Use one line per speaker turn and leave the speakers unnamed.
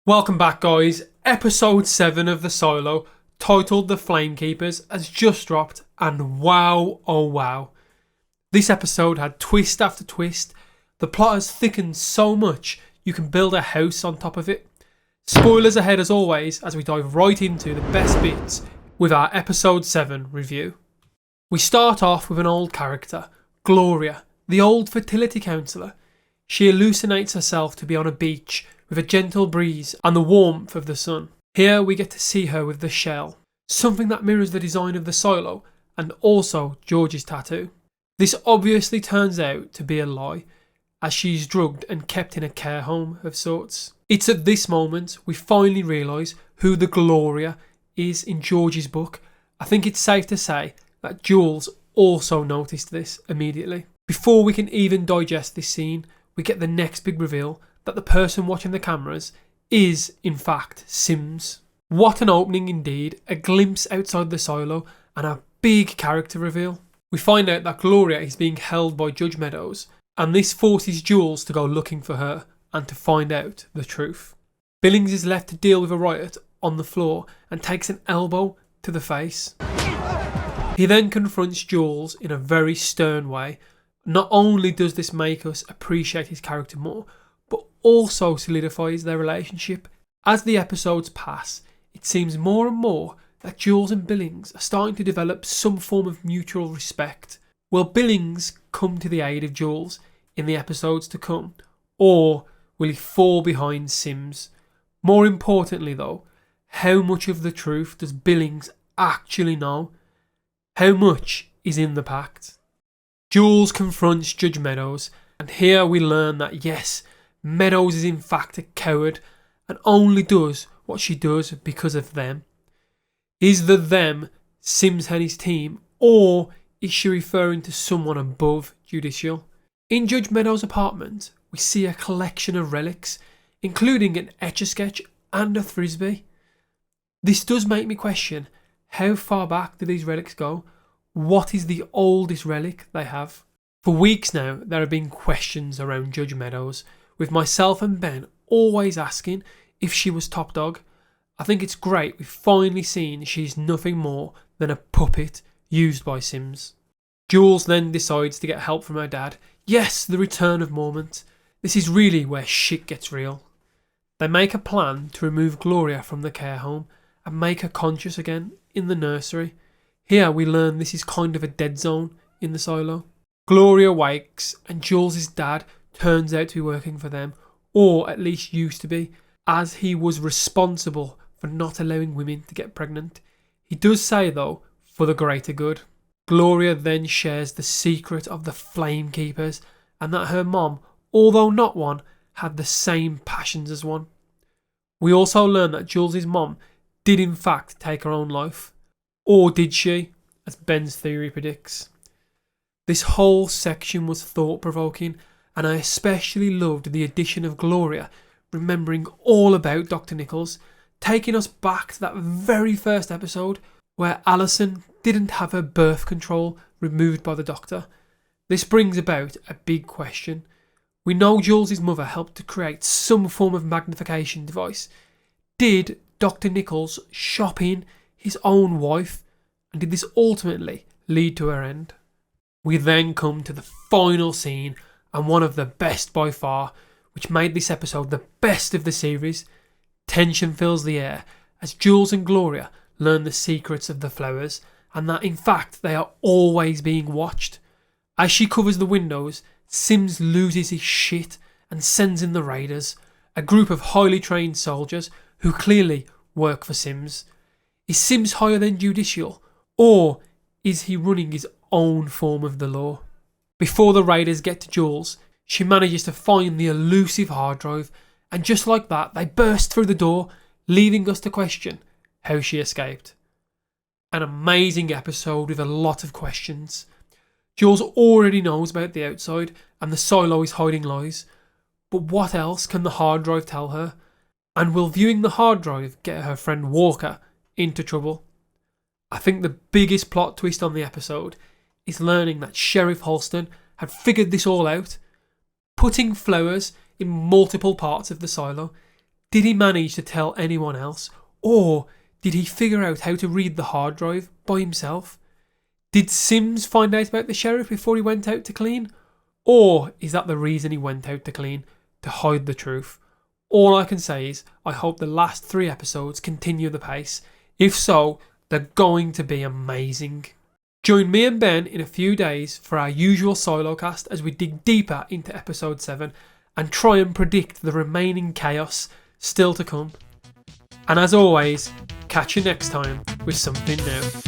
Welcome back, guys. Episode 7 of the solo, titled The Flamekeepers, has just dropped, and wow, oh wow. This episode had twist after twist. The plot has thickened so much you can build a house on top of it. Spoilers ahead as always as we dive right into the best bits with our episode 7 review. We start off with an old character, Gloria, the old fertility counsellor. She hallucinates herself to be on a beach with a gentle breeze and the warmth of the sun. Here we get to see her with the shell, something that mirrors the design of the silo and also George's tattoo. This obviously turns out to be a lie, as she's drugged and kept in a care home of sorts. It's at this moment we finally realise who the Gloria is in George's book. I think it's safe to say that Jules also noticed this immediately. Before we can even digest this scene, we get the next big reveal that the person watching the cameras is, in fact, Sims. What an opening indeed, a glimpse outside the silo and a big character reveal. We find out that Gloria is being held by Judge Meadows, and this forces Jules to go looking for her and to find out the truth. Billings is left to deal with a riot on the floor and takes an elbow to the face. He then confronts Jules in a very stern way. Not only does this make us appreciate his character more, but also solidifies their relationship. As the episodes pass, it seems more and more that Jules and Billings are starting to develop some form of mutual respect. Will Billings come to the aid of Jules in the episodes to come, or will he fall behind Sims? More importantly though, how much of the truth does Billings actually know? How much is in the pact? Jules confronts Judge Meadows, and here we learn that yes, Meadows is in fact a coward and only does what she does because of them. Is the them Sims and his team, or is she referring to someone above Judicial? In Judge Meadows' apartment, we see a collection of relics, including an Etch-a-Sketch and a Frisbee. This does make me question, how far back do these relics go? What is the oldest relic they have? For weeks now, there have been questions around Judge Meadows, with myself and Ben always asking if she was top dog. I think it's great we've finally seen she's nothing more than a puppet used by Sims. Jules then decides to get help from her dad. Yes, the return of Mormont. This is really where shit gets real. They make a plan to remove Gloria from the care home and make her conscious again in the nursery. Here we learn this is kind of a dead zone in the silo. Gloria wakes and Jules' dad turns out to be working for them, or at least used to be, as he was responsible for not allowing women to get pregnant. He does say though, for the greater good. Gloria then shares the secret of the Flamekeepers and that her mom, although not one, had the same passions as one. We also learn that Jules' mom did in fact take her own life. Or did she, as Ben's theory predicts? This whole section was thought-provoking, and I especially loved the addition of Gloria remembering all about Dr. Nichols, taking us back to that very first episode where Alison didn't have her birth control removed by the doctor. This brings about a big question. We know Jules' mother helped to create some form of magnification device. Did Dr. Nichols shop in his own wife, and did this ultimately lead to her end? We then come to the final scene, and one of the best by far, which made this episode the best of the series. Tension fills the air as Jules and Gloria learn the secrets of the flowers, and that in fact they are always being watched. As she covers the windows, Sims loses his shit and sends in the raiders, a group of highly trained soldiers who clearly work for Sims. Is Sims higher than Judicial, or is he running his own form of the law? Before the raiders get to Jules, she manages to find the elusive hard drive, and just like that, they burst through the door, leaving us to question how she escaped. An amazing episode with a lot of questions. Jules already knows about the outside, and the silo is hiding lies. But what else can the hard drive tell her? And will viewing the hard drive get her friend Walker into trouble? I think the biggest plot twist on the episode is learning that Sheriff Holston had figured this all out. Putting flowers in multiple parts of the silo Did he manage to tell anyone else? Or did he figure out how to read the hard drive by himself? Did Sims find out about the sheriff before he went out to clean? Or is that the reason he went out to clean? To hide the truth? All I can say is I hope the last 3 episodes continue the pace. If so, they're going to be amazing. Join me and Ben in a few days for our usual solo cast as we dig deeper into episode 7 and try and predict the remaining chaos still to come. And as always, catch you next time with something new.